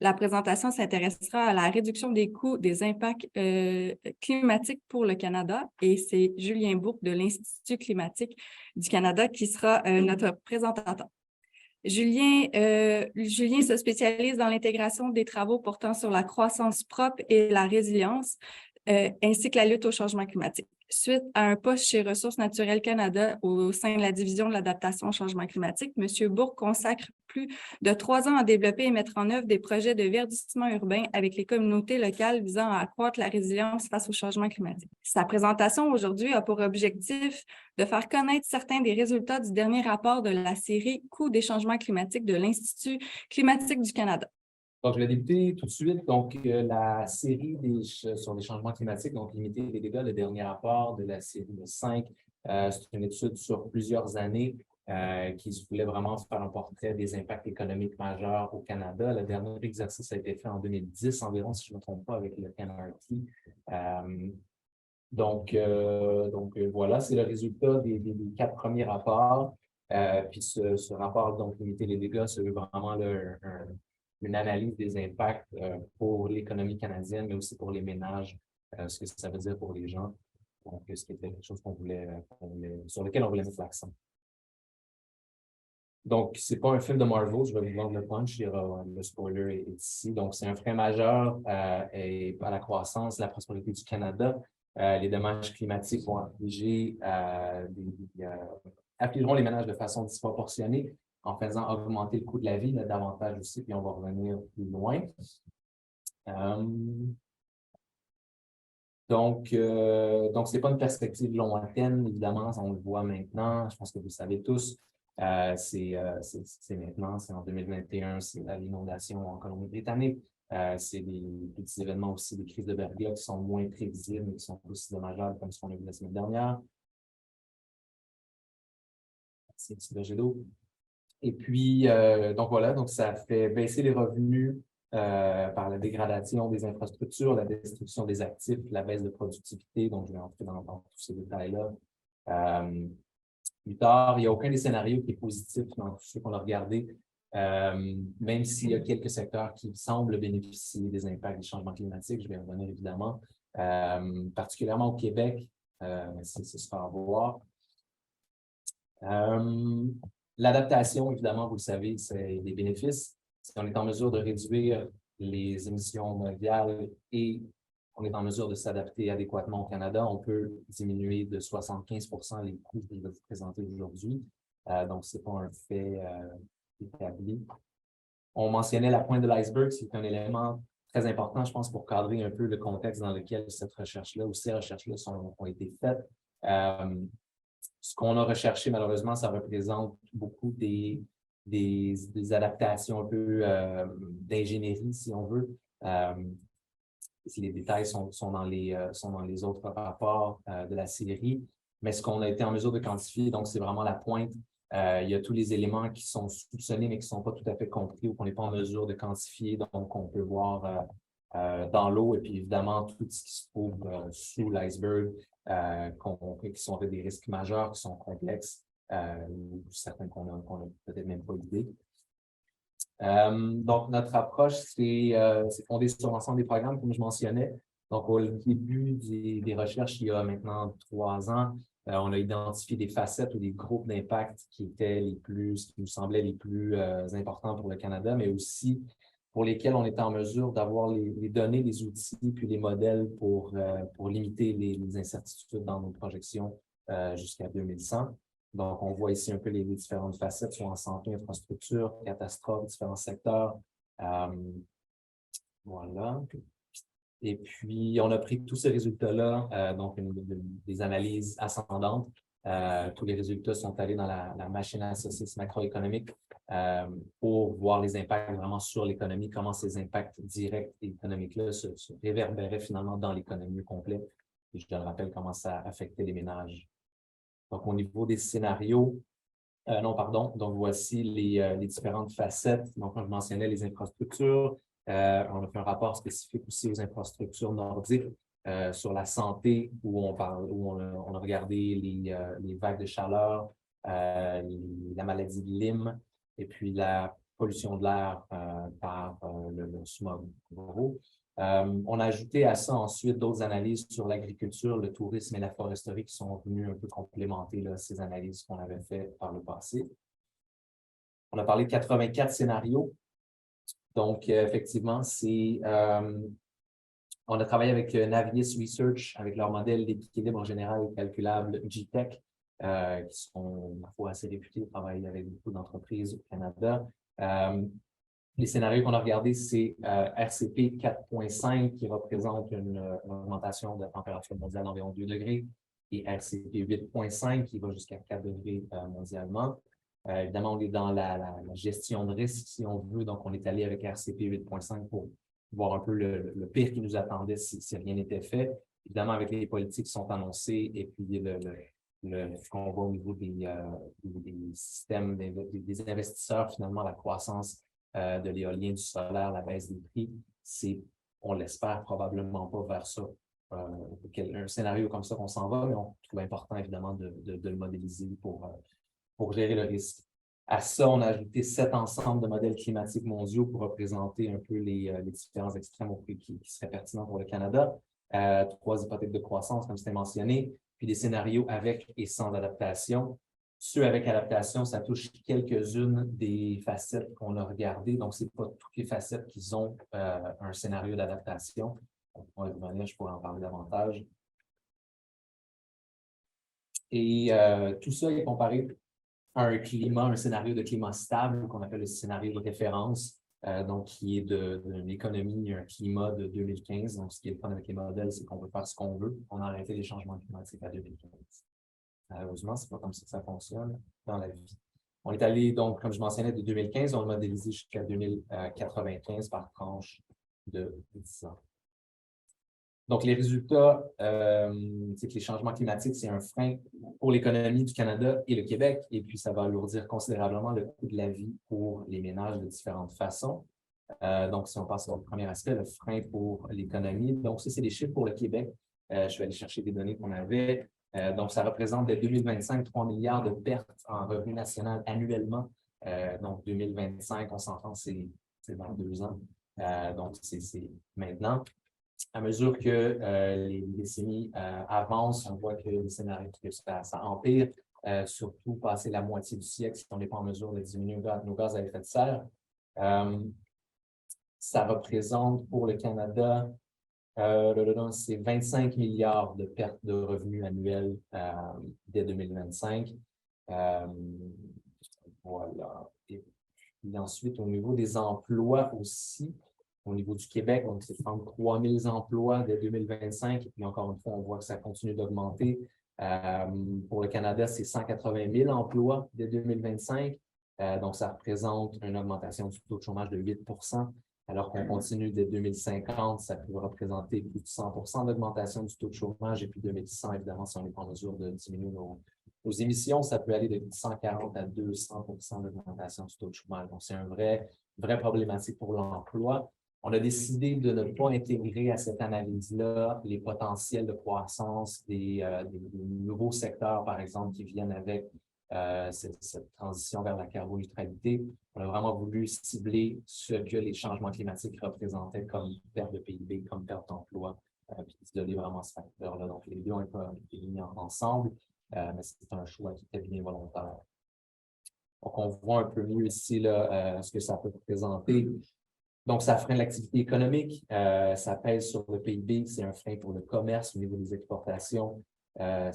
La présentation s'intéressera à la réduction des coûts des impacts climatiques pour le Canada et c'est Julien Bourque de l'Institut climatique du Canada qui sera notre présentateur. Julien se spécialise dans l'intégration des travaux portant sur la croissance propre et la résilience, ainsi que la lutte au changement climatique. Suite à un poste chez Ressources naturelles Canada au sein de la division de l'adaptation au changement climatique, M. Bourque consacre plus de 3 ans à développer et mettre en œuvre des projets de verdissement urbain avec les communautés locales visant à accroître la résilience face au changement climatique. Sa présentation aujourd'hui a pour objectif de faire connaître certains des résultats du dernier rapport de la série Coûts des changements climatiques de l'Institut climatique du Canada. Donc, je vais débuter tout de suite. Donc, la série sur les changements climatiques, donc limiter les dégâts, le dernier rapport de la série de 5, c'est une étude sur plusieurs années qui voulait vraiment faire un portrait des impacts économiques majeurs au Canada. Le dernier exercice a été fait en 2010 environ, si je ne me trompe pas, avec le NRT. Voilà, c'est le résultat des 4 premiers rapports. Puis ce rapport, donc, limiter les dégâts, c'est vraiment une analyse des impacts pour l'économie canadienne, mais aussi pour les ménages, ce que ça veut dire pour les gens. Donc, ce qui était quelque chose sur lequel on voulait mettre l'accent. Donc, ce n'est pas un film de Marvel, je vais vous vendre le punch, le spoiler est ici. Donc, c'est un frein majeur à la croissance, la prospérité du Canada. Les dommages climatiques vont affligeront les ménages de façon disproportionnée en faisant augmenter le coût de la vie, là, davantage aussi, puis on va revenir plus loin. Donc, ce n'est pas une perspective lointaine, évidemment, on le voit maintenant, je pense que vous le savez tous. C'est maintenant, c'est en 2021, c'est l'inondation en Colombie-Britannique. C'est des petits événements aussi, des crises de verglas qui sont moins prévisibles, mais qui sont aussi dommageables, comme ce qu'on a vu la semaine dernière. C'est le jet d'eau. Et puis, donc voilà, donc ça fait baisser les revenus par la dégradation des infrastructures, la destruction des actifs, la baisse de productivité. Donc, je vais entrer dans tous ces détails-là. Plus tard, il n'y a aucun des scénarios qui est positif dans tout ce qu'on a regardé, même s'il y a quelques secteurs qui semblent bénéficier des impacts du changement climatique. Je vais revenir évidemment, particulièrement au Québec, c'est se faire voir. L'adaptation, évidemment, vous le savez, c'est des bénéfices. Si on est en mesure de réduire les émissions mondiales et on est en mesure de s'adapter adéquatement au Canada, on peut diminuer de 75% les coûts que je vais vous présenter aujourd'hui. Donc, ce n'est pas un fait établi. On mentionnait la pointe de l'iceberg, c'est un élément très important, je pense, pour cadrer un peu le contexte dans lequel cette recherche-là ou ces recherches-là ont été faites. Ce qu'on a recherché, malheureusement, ça représente beaucoup des adaptations un peu d'ingénierie, si on veut. Les détails sont dans les autres rapports de la série. Mais ce qu'on a été en mesure de quantifier, donc c'est vraiment la pointe. Il y a tous les éléments qui sont soupçonnés, mais qui ne sont pas tout à fait compris ou qu'on n'est pas en mesure de quantifier. Donc, on peut voir dans l'eau et puis évidemment tout ce qui se trouve sous l'iceberg, qui sont des risques majeurs, qui sont complexes, ou certains qu'on n'a peut-être même pas idée. Donc, notre approche, c'est fondé sur l'ensemble des programmes, comme je mentionnais. Donc, au début des recherches, il y a maintenant 3 ans, on a identifié des facettes ou des groupes d'impact qui nous semblaient les plus importants pour le Canada, mais aussi pour lesquels on était en mesure d'avoir les données, les outils, puis les modèles pour limiter les incertitudes dans nos projections jusqu'à 2100. Donc, on voit ici un peu les différentes facettes, soit en santé, infrastructure, catastrophes, différents secteurs. Voilà. Et puis, on a pris tous ces résultats-là, donc des analyses ascendantes. Tous les résultats sont allés dans la machine à saucisse macroéconomique pour voir les impacts vraiment sur l'économie, comment ces impacts directs et économiques-là se réverbéraient finalement dans l'économie au complet. Et je te rappelle comment ça affectait les ménages. Donc, au niveau des scénarios, donc voici les différentes facettes. Donc, comme je mentionnais, les infrastructures. On a fait un rapport spécifique aussi aux infrastructures nordiques sur la santé, où on a regardé les vagues de chaleur, la maladie de Lyme, et puis la pollution de l'air par le smog. On a ajouté à ça ensuite d'autres analyses sur l'agriculture, le tourisme et la foresterie qui sont venus un peu complémenter là, ces analyses qu'on avait faites par le passé. On a parlé de 84 scénarios. Donc, effectivement, on a travaillé avec Navius Research, avec leur modèle d'équilibre général calculable GTEC, qui sont, ma foi, assez réputés, travaillent avec beaucoup d'entreprises au Canada. Les scénarios qu'on a regardés, c'est RCP 4.5 qui représente une augmentation de la température mondiale d'environ 2 degrés et RCP 8.5 qui va jusqu'à 4 degrés mondialement. Évidemment, on est dans la gestion de risque, si on veut. Donc, on est allé avec RCP 8.5 pour voir un peu le pire qui nous attendait si rien n'était fait. Évidemment, avec les politiques qui sont annoncées et puis ce qu'on voit au niveau des systèmes, des investisseurs, finalement, la croissance de l'éolien, du solaire, la baisse des prix, on l'espère probablement pas vers ça. Un scénario comme ça qu'on s'en va, mais on trouve important, évidemment, de le modéliser pour gérer le risque. À ça, on a ajouté 7 ensembles de modèles climatiques mondiaux pour représenter un peu les différents extrêmes qui seraient pertinents pour le Canada. 3 hypothèques de croissance, comme c'était mentionné, puis des scénarios avec et sans adaptation. Ceux avec adaptation, ça touche quelques-unes des facettes qu'on a regardées. Donc, ce n'est pas toutes les facettes qui ont un scénario d'adaptation. On va revenir, je pourrais en parler davantage. Et tout ça est comparé un scénario de climat stable qu'on appelle le scénario de référence, donc qui est d'une économie, un climat de 2015. Donc, ce qui est le fun avec les modèles, c'est qu'on peut faire ce qu'on veut. On a arrêté les changements climatiques à 2015. Malheureusement, ce n'est pas comme ça que ça fonctionne dans la vie. On est allé, donc, comme je mentionnais, de 2015, on l'a modélisé jusqu'à 2095 par tranche de 10 ans. Donc, les résultats, c'est que les changements climatiques, c'est un frein pour l'économie du Canada et le Québec, et puis ça va alourdir considérablement le coût de la vie pour les ménages de différentes façons. Donc, si on passe au premier aspect, le frein pour l'économie. Donc, ça, c'est les chiffres pour le Québec. Je suis allé chercher des données qu'on avait. Donc, ça représente dès 2025 3 milliards de pertes en revenu national annuellement. Donc, 2025, on s'entend, c'est dans 2 ans. Donc, c'est maintenant. À mesure que les décennies avancent, on voit que les scénarios, que ça empire, surtout passer la moitié du siècle si on n'est pas en mesure de diminuer nos gaz à effet de serre. Ça représente pour le Canada, c'est 25 milliards de pertes de revenus annuels dès 2025. Voilà. Et puis ensuite, au niveau des emplois aussi, au niveau du Québec, donc c'est 33 000 emplois dès 2025. Et puis encore une fois, on voit que ça continue d'augmenter. Pour le Canada, c'est 180 000 emplois dès 2025. Donc, ça représente une augmentation du taux de chômage de 8 alors qu'on continue dès 2050, ça peut représenter plus de 100 d'augmentation du taux de chômage. Et puis 2100, évidemment, si on n'est pas en mesure de diminuer nos émissions, ça peut aller de 140 à 200 d'augmentation du taux de chômage. Donc, c'est une vraie problématique pour l'emploi. On a décidé de ne pas intégrer à cette analyse-là les potentiels de croissance des nouveaux secteurs, par exemple, qui viennent avec cette transition vers la carboneutralité. On a vraiment voulu cibler ce que les changements climatiques représentaient comme perte de PIB, comme perte d'emploi, puis isoler vraiment ce facteur-là. Donc, les deux ont été mis ensemble, mais c'est un choix qui était bien volontaire. Donc, on voit un peu mieux ici là, ce que ça peut représenter. Donc, ça freine l'activité économique, ça pèse sur le PIB, c'est un frein pour le commerce au niveau des exportations. Ça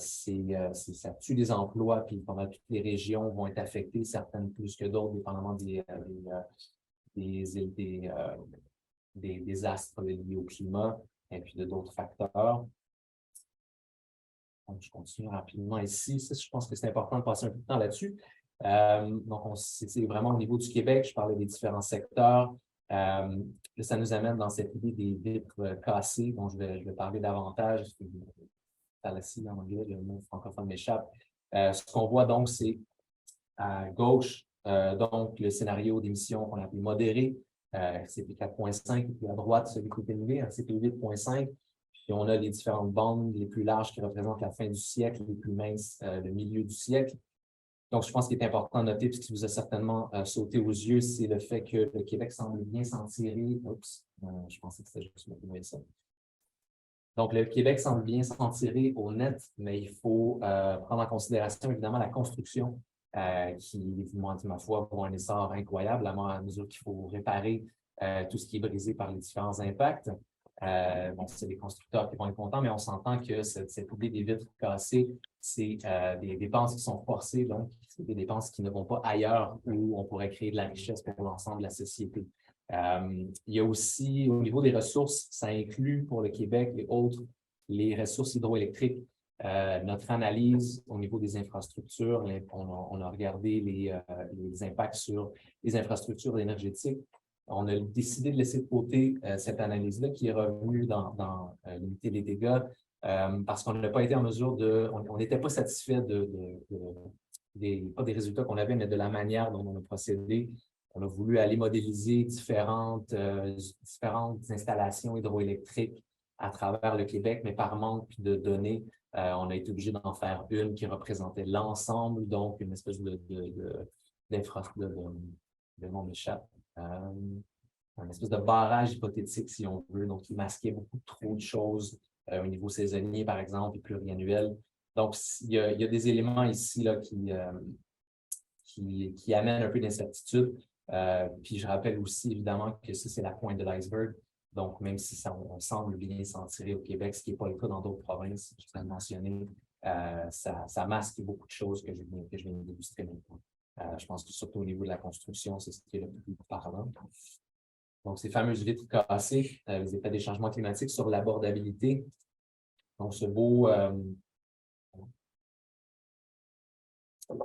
tue des emplois, puis pendant toutes les régions vont être affectées, certaines plus que d'autres, dépendamment des astres liés au climat et puis d'autres facteurs. Donc, je continue rapidement ici. Ça, je pense que c'est important de passer un peu de temps là-dessus. Donc, c'est vraiment au niveau du Québec, je parlais des différents secteurs. Ça nous amène dans cette idée des vitres cassées, dont je vais parler davantage. Fallacie en anglais, le mot francophone m'échappe. Ce qu'on voit donc, c'est à gauche, donc le scénario d'émission qu'on appelle modéré, RCP 4.5, et puis à droite, celui qui est élevé, RCP 8.5. Puis on a les différentes bandes les plus larges qui représentent la fin du siècle, les plus minces, le milieu du siècle. Donc, je pense qu'il est important de noter, puis ce qui vous a certainement sauté aux yeux, c'est le fait que le Québec semble bien s'en tirer. Oups, je pensais que c'était juste ça. Donc, le Québec semble bien s'en tirer au net, mais il faut prendre en considération, évidemment, la construction qui, ma foi, voit un essor incroyable à mesure qu'il faut réparer tout ce qui est brisé par les différents impacts. Bon, c'est les constructeurs qui vont être contents, mais on s'entend que cette idée des vitres cassées, c'est des dépenses qui sont forcées, donc c'est des dépenses qui ne vont pas ailleurs où on pourrait créer de la richesse pour l'ensemble de la société. Il y a aussi, au niveau des ressources, ça inclut pour le Québec et autres, les ressources hydroélectriques. Notre analyse au niveau des infrastructures, on a regardé les impacts sur les infrastructures énergétiques. On a décidé de laisser de côté cette analyse-là qui est revenue dans limiter les dégâts parce qu'on n'a pas été en mesure on n'était pas satisfait pas des résultats qu'on avait, mais de la manière dont on a procédé. On a voulu aller modéliser différentes installations hydroélectriques à travers le Québec, mais par manque de données, on a été obligé d'en faire une qui représentait l'ensemble, donc une espèce d'infrastructure, le nom m'échappe. Un espèce de barrage hypothétique, si on veut, donc qui masquait beaucoup trop de choses au niveau saisonnier, par exemple, et pluriannuel. Donc, il y a des éléments ici là, qui amènent un peu d'incertitude. Puis je rappelle aussi, évidemment, que ça, c'est la pointe de l'iceberg. Donc, même si on semble bien s'en tirer au Québec, ce qui n'est pas le cas dans d'autres provinces, je viens de mentionner, ça masque beaucoup de choses que je viens d'illustrer maintenant. Je pense que surtout au niveau de la construction, c'est ce qui est le plus parlant. Donc, ces fameuses vitres cassées, les effets des changements climatiques sur l'abordabilité. Donc,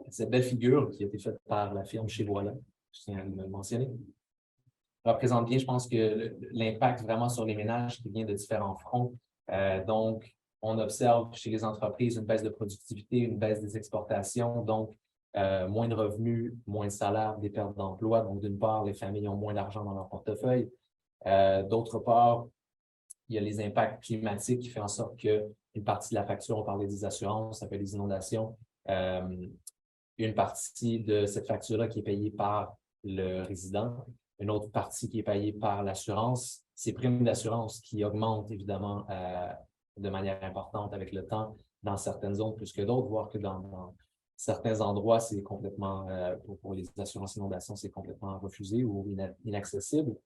cette belle figure qui a été faite par la firme Chez Voilà, je tiens à le mentionner, représente bien, je pense, que l'impact vraiment sur les ménages qui vient de différents fronts. Donc, on observe chez les entreprises une baisse de productivité, une baisse des exportations, donc moins de revenus, moins de salaires, des pertes d'emplois. Donc, d'une part, les familles ont moins d'argent dans leur portefeuille. D'autre part, il y a les impacts climatiques qui font en sorte qu'une partie de la facture, on parlait des assurances, ça fait les inondations. Une partie de cette facture-là qui est payée par le résident, une autre partie qui est payée par l'assurance. Ces primes d'assurance qui augmentent évidemment de manière importante avec le temps dans certaines zones plus que d'autres, voire que dans certains endroits, c'est complètement, pour les assurances inondations, c'est complètement refusé ou inaccessible.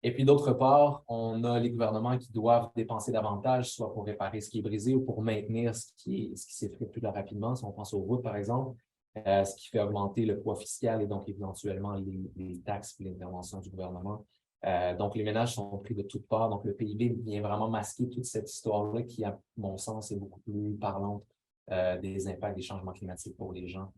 Et puis, d'autre part, on a les gouvernements qui doivent dépenser davantage, soit pour réparer ce qui est brisé ou pour maintenir ce qui s'effrite plus rapidement. Si on pense aux routes, par exemple, ce qui fait augmenter le poids fiscal et donc éventuellement les taxes et l'intervention du gouvernement. Donc, les ménages sont pris de toutes parts. Donc, le PIB vient vraiment masquer toute cette histoire-là qui, à mon sens, est beaucoup plus parlante des impacts des changements climatiques pour les gens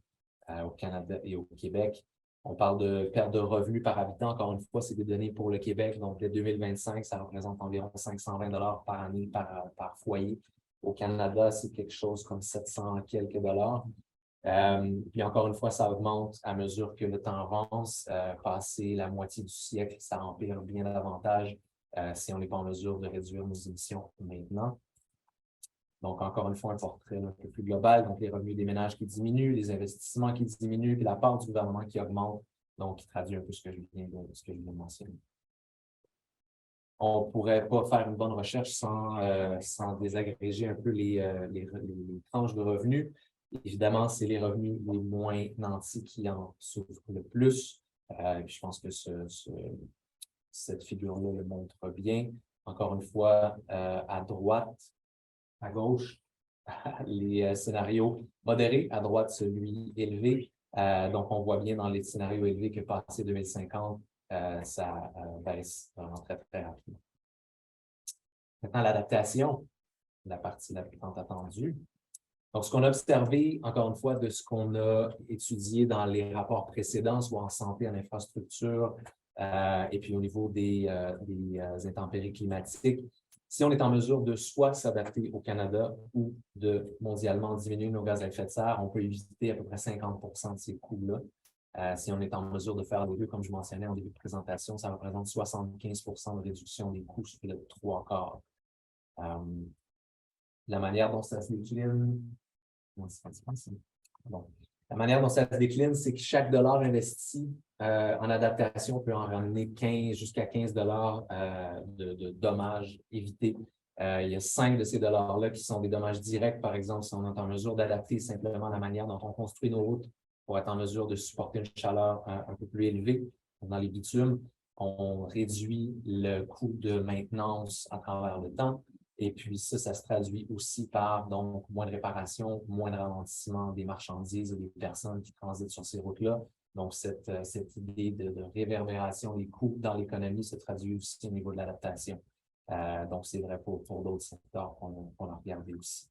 au Canada et au Québec. On parle de perte de revenus par habitant. Encore une fois, c'est des données pour le Québec. Donc, dès 2025, ça représente environ 520 $ par année par foyer. Au Canada, c'est quelque chose comme 700 quelques dollars. Puis encore une fois, ça augmente à mesure que le temps avance. Passé la moitié du siècle, ça empire bien davantage si on n'est pas en mesure de réduire nos émissions maintenant. Donc, encore une fois, un portrait un peu plus global. Donc, les revenus des ménages qui diminuent, les investissements qui diminuent, puis la part du gouvernement qui augmente, donc qui traduit un peu ce que je viens de mentionner. On ne pourrait pas faire une bonne recherche sans désagréger un peu les tranches de revenus. Évidemment, c'est les revenus les moins nantis qui en souffrent le plus. Puis je pense que cette figure-là le montre bien. Encore une fois, à droite, à gauche, les scénarios modérés, à droite, celui élevé. Donc, on voit bien dans les scénarios élevés que passé 2050, ça baisse vraiment très, très rapidement. Maintenant, l'adaptation, la partie la plus tant attendue. Donc, ce qu'on a observé, encore une fois, de ce qu'on a étudié dans les rapports précédents, soit en santé, en infrastructure, et puis au niveau des intempéries climatiques, si on est en mesure de soit s'adapter au Canada ou de mondialement diminuer nos gaz à effet de serre, on peut éviter à peu près 50% de ces coûts-là. Si on est en mesure de faire les deux, comme je mentionnais en début de présentation, ça représente 75% de réduction des coûts sur le 3/4. La manière dont ça se décline, bon. La manière dont ça se décline, c'est que chaque dollar investi en adaptation peut en ramener 15 jusqu'à 15 dollars de dommages évités. Il y a 5 de ces dollars-là qui sont des dommages directs, par exemple, si on est en mesure d'adapter simplement la manière dont on construit nos routes pour être en mesure de supporter une chaleur un peu plus élevée dans les bitumes. On réduit le coût de maintenance à travers le temps. Et puis ça se traduit aussi par donc moins de réparation, moins de ralentissement des marchandises et des personnes qui transitent sur ces routes-là. Donc, cette idée de réverbération des coûts dans l'économie se traduit aussi au niveau de l'adaptation. Donc, c'est vrai pour d'autres secteurs qu'on a regardé aussi.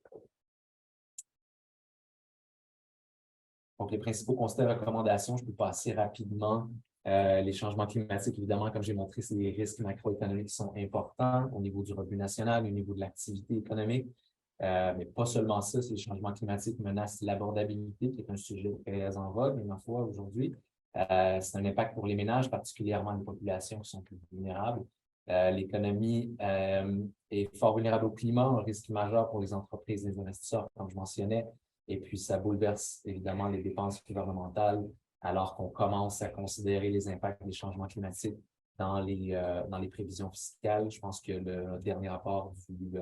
Donc, les principaux constats et recommandations, je peux passer rapidement. Les changements climatiques, évidemment, comme j'ai montré, c'est des risques macroéconomiques qui sont importants au niveau du revenu national, au niveau de l'activité économique. Mais pas seulement ça, ces changements climatiques menacent l'abordabilité, qui est un sujet très en vogue, ma foi, aujourd'hui. C'est un impact pour les ménages, particulièrement les populations qui sont plus vulnérables. L'économie est fort vulnérable au climat, un risque majeur pour les entreprises et les investisseurs, comme je mentionnais. Et puis, ça bouleverse évidemment les dépenses gouvernementales, alors qu'on commence à considérer les impacts des changements climatiques dans les prévisions fiscales. Je pense que le dernier rapport du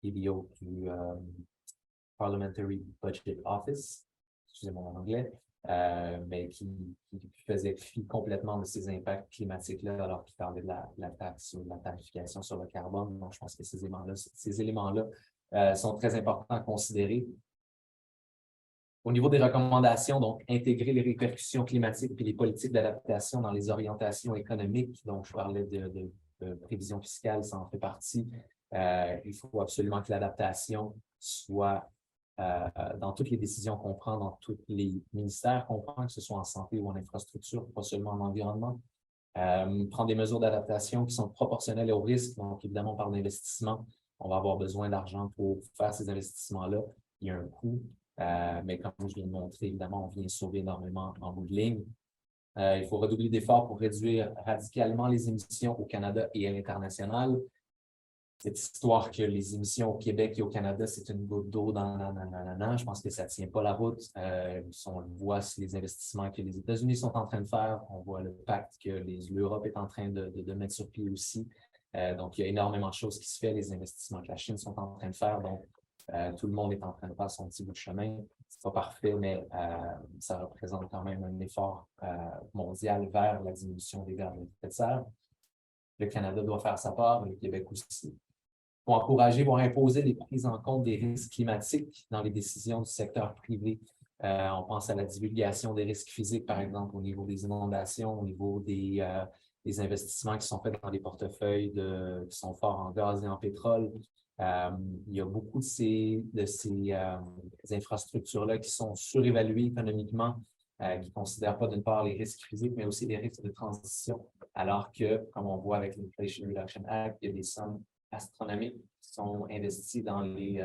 PBO, du Parliamentary Budget Office, excusez-moi en anglais, mais qui faisait fi complètement de ces impacts climatiques-là, alors qu'il parlait de la taxe ou de la tarification sur le carbone. Donc, je pense que ces éléments-là sont très importants à considérer. Au niveau des recommandations, donc, intégrer les répercussions climatiques et les politiques d'adaptation dans les orientations économiques. Donc, je parlais de prévision fiscale, ça en fait partie. Il faut absolument que l'adaptation soit dans toutes les décisions qu'on prend, dans tous les ministères qu'on prend, que ce soit en santé ou en infrastructure, pas seulement en environnement. Prendre des mesures d'adaptation qui sont proportionnelles aux risques. Donc, évidemment, on parle d'investissement. On va avoir besoin d'argent pour faire ces investissements-là. Il y a un coût. Mais comme je viens de montrer, évidemment, on vient sauver énormément en bout de ligne. Il faut redoubler d'efforts pour réduire radicalement les émissions au Canada et à l'international. Cette histoire que les émissions au Québec et au Canada, c'est une goutte d'eau je pense que ça ne tient pas la route. On le voit sur les investissements que les États-Unis sont en train de faire. On voit le pacte que l'Europe est en train de mettre sur pied aussi. Donc, il y a énormément de choses qui se font. Les investissements que la Chine sont en train de faire. Donc, tout le monde est en train de faire son petit bout de chemin. C'est pas parfait, mais ça représente quand même un effort mondial vers la diminution des gaz à effet de serre. Le Canada doit faire sa part, le Québec aussi. Pour encourager, voire imposer les prises en compte des risques climatiques dans les décisions du secteur privé. On pense à la divulgation des risques physiques, par exemple, au niveau des inondations, au niveau des investissements qui sont faits dans les portefeuilles qui sont forts en gaz et en pétrole. Il y a beaucoup de ces infrastructures-là qui sont surévaluées économiquement, qui ne considèrent pas d'une part les risques physiques, mais aussi les risques de transition, alors que, comme on voit avec l'Inflation Reduction Act, il y a des sommes astronomiques qui sont investies dans les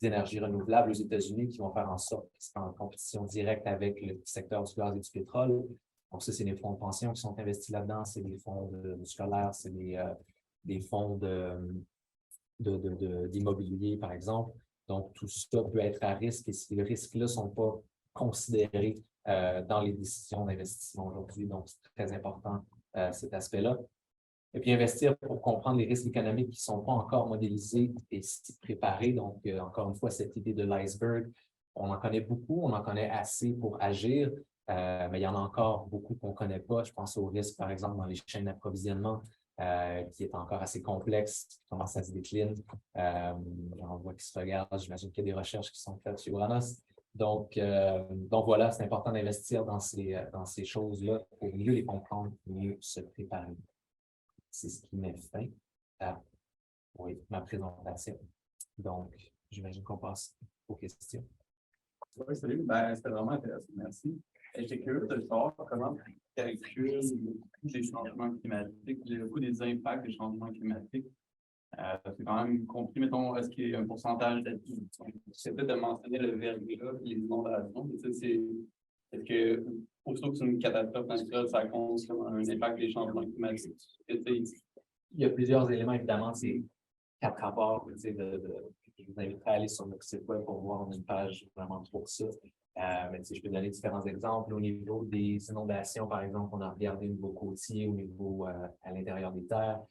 énergies renouvelables aux États-Unis qui vont faire en sorte qu'ils soient en compétition directe avec le secteur du gaz et du pétrole. Donc, ça, c'est des fonds de pension qui sont investis là-dedans, c'est des fonds scolaires, c'est des fonds d'immobilier, par exemple. Donc, tout ça peut être à risque et ces risques-là ne sont pas considérés dans les décisions d'investissement aujourd'hui. Donc, c'est très important cet aspect-là. Et puis, investir pour comprendre les risques économiques qui ne sont pas encore modélisés et s'y préparer. Donc, encore une fois, cette idée de l'iceberg, on en connaît beaucoup, on en connaît assez pour agir, mais il y en a encore beaucoup qu'on ne connaît pas. Je pense aux risques, par exemple, dans les chaînes d'approvisionnement, qui est encore assez complexe, comment ça se décline. On voit qu'ils se regardent, j'imagine qu'il y a des recherches qui sont faites chez Uranus. Donc voilà, c'est important d'investir dans ces choses-là pour mieux les comprendre, mieux se préparer. C'est ce qui met fin à ma présentation. Donc, j'imagine qu'on passe aux questions. Oui, salut. C'était vraiment intéressant. Merci. J'étais curieux de savoir comment tu calcules le coût des changements climatiques, le coût des impacts des changements climatiques. C'est quand même compris, mettons, est-ce qu'il y a un pourcentage c'est peut-être de mentionner le verglas et les inondations. Est-ce que, aussitôt que c'est une catastrophe naturelle, ça compte comme un impact des changements climatiques? Il y a plusieurs éléments, évidemment. C'est 4 rapports. Je vous inviterai à aller sur notre site web pour voir une page vraiment pour ça. Mais je peux donner différents exemples. Au niveau des inondations, par exemple, on a regardé au niveau côtier, au niveau à l'intérieur des terres.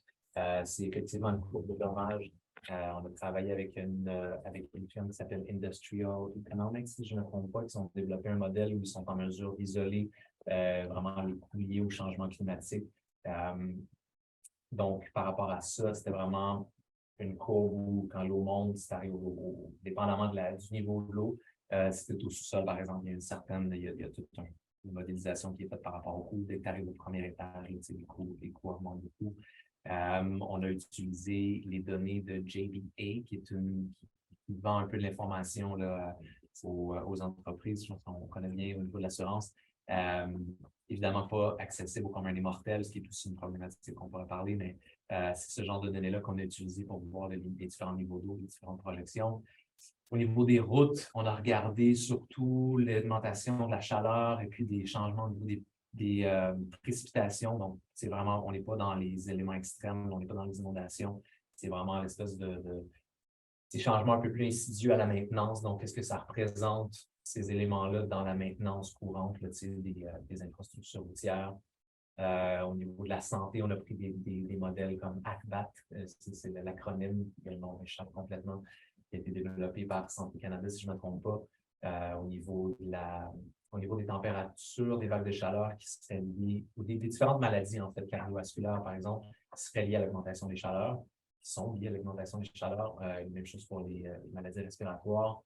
C'est effectivement une courbe de dommages. On a travaillé avec une firme qui s'appelle Industrial Economics, si je ne me trompe pas, qui ont développé un modèle où ils sont en mesure d'isoler vraiment les coûts liés au changement climatique. Donc, par rapport à ça, c'était vraiment une courbe où, quand l'eau monte, ça arrive dépendamment du niveau de l'eau, c'était au sous-sol, par exemple, il y a toute une modélisation qui est faite par rapport au coût. Dès que tu arrives au premier étage, les coûts augmentent beaucoup. On a utilisé les données de JBA, qui vend un peu de l'information aux entreprises. Je pense qu'on connaît bien au niveau de l'assurance. Évidemment pas accessible au commun des mortels, ce qui est aussi une problématique qu'on pourrait parler, mais c'est ce genre de données-là qu'on a utilisé pour voir les différents niveaux d'eau, les différentes projections. Au niveau des routes, on a regardé surtout l'augmentation de la chaleur et puis des changements au niveau des précipitations. Donc, c'est vraiment, on n'est pas dans les éléments extrêmes, on n'est pas dans les inondations. C'est vraiment l'espèce de ces changements un peu plus insidieux à la maintenance. Donc, qu'est-ce que ça représente, ces éléments-là, dans la maintenance courante là, des infrastructures routières? Au niveau de la santé, on a pris des modèles comme ACBAT, c'est l'acronyme, le nom échappe complètement, qui a été développé par Santé Canada, si je ne me trompe pas, au niveau des températures, des vagues de chaleur qui seraient liées, ou des différentes maladies, en fait, cardiovasculaires, par exemple, qui seraient liées à l'augmentation des chaleurs, qui sont liées à l'augmentation des chaleurs. Même chose pour les maladies respiratoires.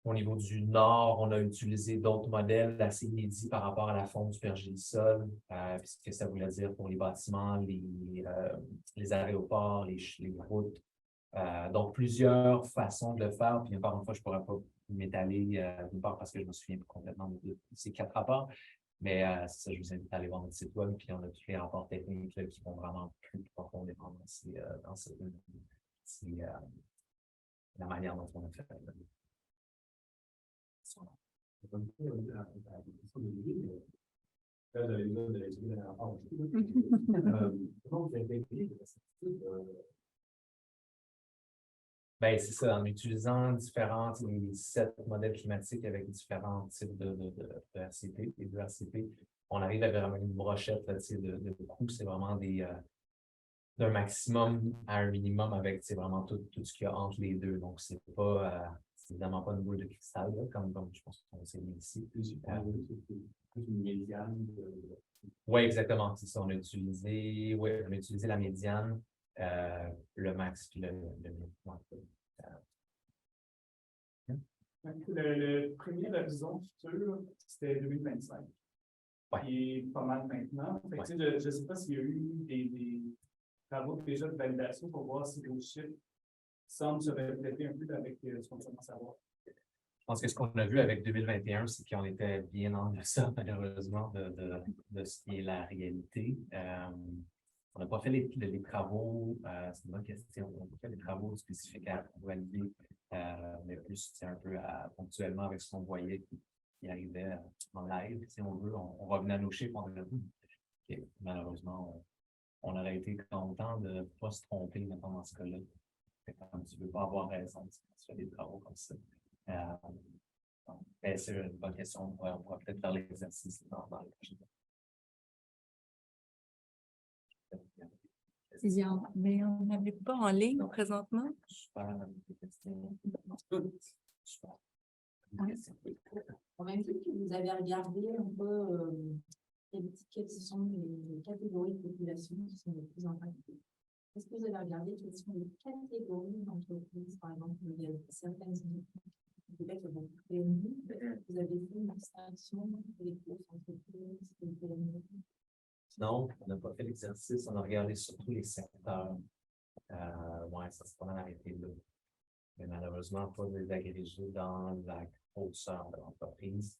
Au niveau du nord, on a utilisé d'autres modèles assez inédits par rapport à la fonte du pergélisol, puisque ça voulait dire pour les bâtiments, les aéroports, les routes. Donc, plusieurs façons de le faire. Puis, encore une fois, je ne pourrais pas m'étaler, d'une part parce que je me souviens plus complètement de ces 4 rapports. Mais c'est ça, je vous invite à aller voir notre site web. Puis, on a tous les rapports techniques là, qui vont vraiment plus profondément dans la manière dont on a fait. Ben, c'est ça, en utilisant les 7 modèles climatiques avec différents types de RCP et de RCP, on arrive à vraiment une brochette là, de coûts. C'est vraiment d'un maximum à un minimum avec vraiment tout ce qu'il y a entre les deux. Donc, c'est évidemment pas une boule de cristal, là, comme je pense qu'on sait ici. Une médiane. Oui, exactement. C'est ça. On a utilisé la médiane, le max puis le minimum. Le premier horizon futur, c'était 2025. Ouais. Qui est pas mal maintenant. Fait que, je ne sais pas s'il y a eu des travaux déjà de validation pour voir si vos chiffres semblent se refléter un peu avec ce qu'on commence à voir. Je pense que ce qu'on a vu avec 2021, c'est qu'on était bien en deçà, malheureusement, de ce qui est la réalité. On n'a pas fait les travaux, c'est une bonne question, on n'a pas fait les travaux spécifiques à valider, mais plus c'est un peu ponctuellement avec ce qu'on voyait qui arrivait en live, si on veut. On revenait à nos chiffres, on a vu. Okay. Malheureusement, on aurait été content de ne pas se tromper dans ce cas-là. Quand tu ne veux pas avoir raison si tu fais des travaux comme ça. C'est une bonne question. On pourra peut-être faire l'exercice dans le prochain. Mais on n'avait pas en ligne présentement. Super. Super. En même temps que vous avez regardé un peu quelles sont les catégories de population qui sont les plus impactées. Est-ce que vous avez regardé quelles sont les catégories d'entreprises, par exemple, il y a certaines peut-être que vous avez fait une distinction entre les grosses entreprises et les PME? Non, on n'a pas fait l'exercice, on a regardé surtout les secteurs. Ouais, ça s'est pas mal arrêté là. Mais malheureusement, pas les agréger dans la grosseur de l'entreprise.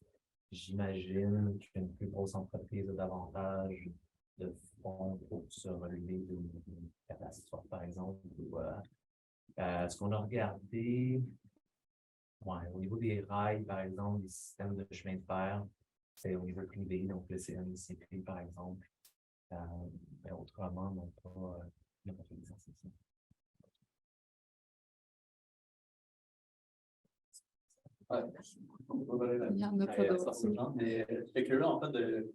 J'imagine qu'une plus grosse entreprise a davantage de fonds pour se relever d'une catastrophe, par exemple. Ce qu'on a regardé, ouais, au niveau des rails, par exemple, des systèmes de chemin de fer, c'est au niveau privé, donc le CNCP, par exemple. Mais autrement, on n'a pas fait l'exercice. Ouais, on peut pas aller Il y en a là-dessus. pas d'autres. Ça rejoint, mais je suis curieux en fait de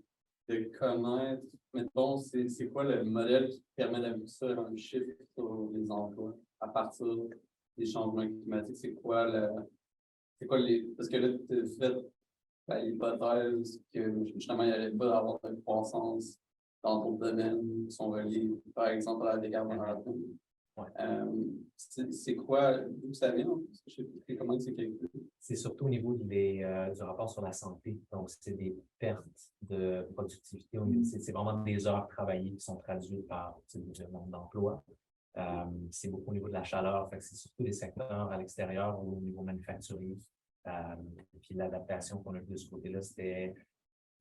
connaître, mettons, c'est quoi le modèle qui permet d'aboutir à un chiffre sur les emplois à partir des changements climatiques? C'est quoi les. Parce que là, tu fais l'hypothèse que justement, il n'y allait pas avoir de croissance dans d'autres domaines qui sont reliés, par exemple, à la décarbonation. Ouais. C'est quoi, d'où ça vient? Je sais pas comment c'est calculé. C'est surtout au niveau du rapport sur la santé. Donc, c'est des pertes de productivité. C'est vraiment des heures travaillées qui sont traduites par le nombre d'emplois. C'est beaucoup au niveau de la chaleur. Fait que c'est surtout des secteurs à l'extérieur ou au niveau manufacturier. Puis l'adaptation qu'on a vue de ce côté-là, c'était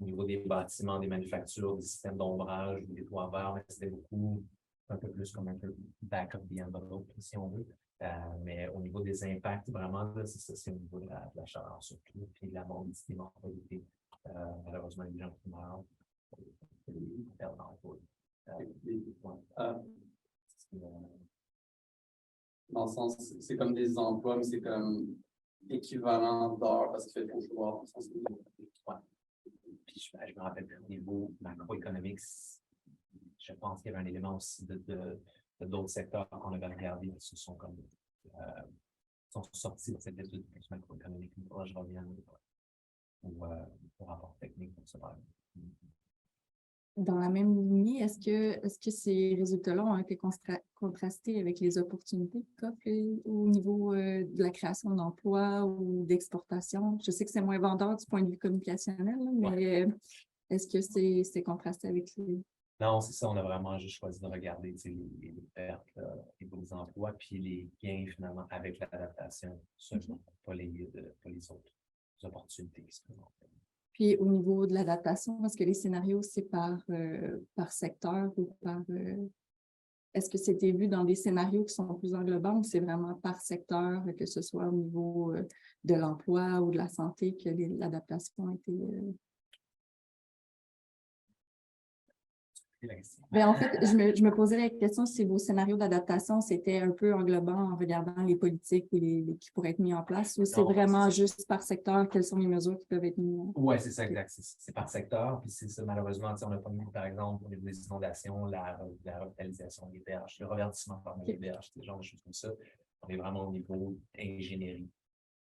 au niveau des bâtiments, des manufactures, des systèmes d'ombrage, des toits verts, mais c'était beaucoup un peu plus comme un peu back of the envelope, si on veut. Mais au niveau des impacts, vraiment, là, c'est ça, c'est au niveau de la chaleur surtout, puis de la morbidité, mortalité. Malheureusement, les gens qui meurent, ils perdent l'emploi. Dans le sens, c'est comme des emplois, mais c'est comme équivalent d'heures parce qu'il fait trop chaud. Ouais. Puis je me rappelle au niveau macroéconomique, je pense qu'il y avait un élément aussi de d'autres secteurs qu'on avait regardé qui se sont comme sont sortis de cette étude plus macroéconomique. Là, je reviens au rapport technique pour ça. Dans la même lignée, est-ce que ces résultats-là ont été contrastés avec les opportunités qu'offre au niveau de la création d'emplois ou d'exportation? Je sais que c'est moins vendeur du point de vue communicationnel, là, mais est-ce que c'est contrasté avec les... Non, c'est ça, on a vraiment juste choisi de regarder les pertes, les beaux emplois, puis les gains finalement avec l'adaptation seulement, pas les autres opportunités qui se présentent. Puis au niveau de l'adaptation, est-ce que les scénarios, c'est par secteur ou par... Est-ce que c'était vu dans des scénarios qui sont plus englobants ou c'est vraiment par secteur, que ce soit au niveau de l'emploi ou de la santé, que l'adaptation a été... Ben, en fait, je me posais la question si vos scénarios d'adaptation, c'était un peu englobant en regardant les politiques ou qui pourraient être mis en place ou c'est vraiment juste par secteur, quelles sont les mesures qui peuvent être mises? Oui, c'est ça, exact. C'est par secteur. Puis c'est ça, malheureusement, on n'a pas mis, par exemple, au niveau des inondations, la revitalisation des berges, le reverdissement par les berges, ce genre de choses comme ça. On est vraiment au niveau ingénierie.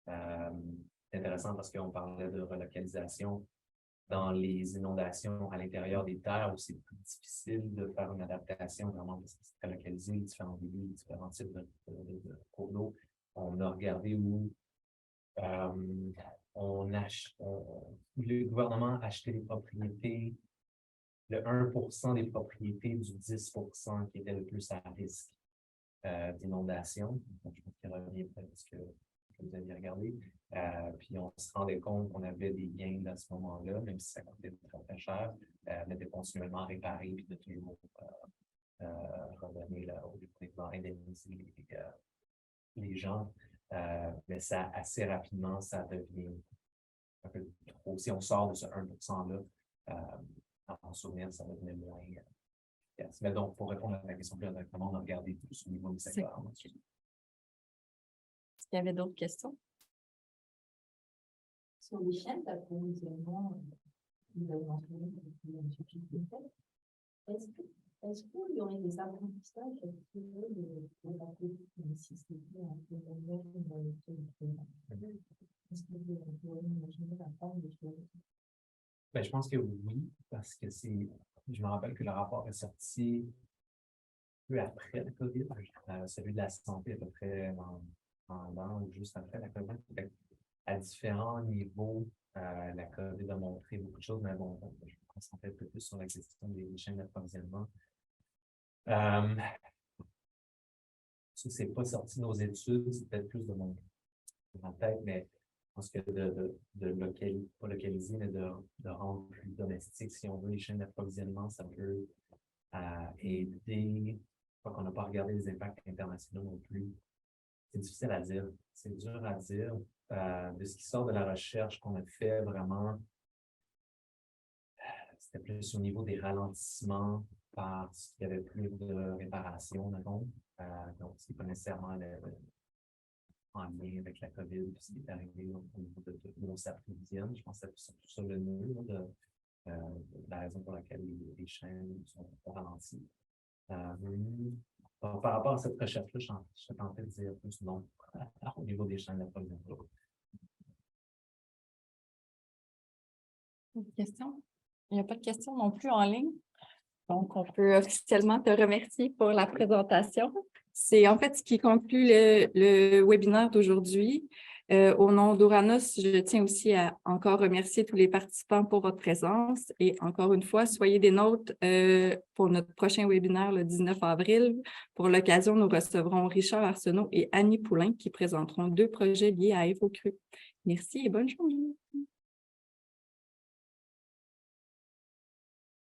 C'est intéressant parce qu'on parlait de relocalisation. Dans les inondations à l'intérieur des terres où c'est plus difficile de faire une adaptation vraiment parce que c'est très localisé, différents débits, différents types de cours d'eau. On a regardé où le gouvernement achetait des propriétés, le 1% des propriétés du 10% qui était le plus à risque d'inondation. Donc, je pense qu'il revient peut-être à ce que vous aviez regardé. Puis on se rendait compte qu'on avait des gains à ce moment-là, même si ça coûtait très, très cher, mais de continuellement réparer puis de toujours redonner au gouvernement, indemniser les gens. Mais ça, assez rapidement, ça devient un peu trop. Si on sort de ce 1%-là, en souvenir, ça devenait moins. Mais donc, pour répondre à la question plus directement, on a regardé plus au niveau du secteur. Est-ce qu'il y avait d'autres questions? Sur les chaînes d'approvisionnement, nous avons mentionné est-ce qu'il y aurait des apprentissages de la nécessité en est-ce que vous pourriez imaginer la forme des choses? Ben, je pense que oui, parce que je me rappelle que le rapport est sorti peu après la COVID, celui de la santé à peu près en l'an ou juste après la COVID. À différents niveaux, la COVID a montré beaucoup de choses, mais bon, je me concentrer un peu plus sur la question des chaînes d'approvisionnement. Ça, c'est pas sorti de nos études, c'est peut-être plus de ma tête, mais je pense que pas localiser, mais de rendre plus domestique, si on veut, les chaînes d'approvisionnement, ça peut aider. Je crois qu'on n'a pas regardé les impacts internationaux non plus. C'est difficile à dire. C'est dur à dire. De ce qui sort de la recherche qu'on a fait vraiment, c'était plus au niveau des ralentissements parce qu'il y avait plus de réparation, donc c'est pas nécessairement en lien avec la COVID, ce qui est arrivé au niveau de nos approvisionnements. Je pense que c'est surtout ça le nœud de la raison pour laquelle les chaînes sont ralenties. Donc, par rapport à cette recherche-là, je suis tenté de dire plus non au niveau des chaînes d'approvisionnement. Questions? Il n'y a pas de questions non plus en ligne. Donc, on peut officiellement te remercier pour la présentation. C'est en fait ce qui conclut le webinaire d'aujourd'hui. Au nom d'Ouranos, je tiens aussi à encore remercier tous les participants pour votre présence et encore une fois, soyez des nôtres pour notre prochain webinaire le 19 avril. Pour l'occasion, nous recevrons Richard Arsenault et Annie Poulain qui présenteront 2 projets liés à Évocru. Merci et bonne journée.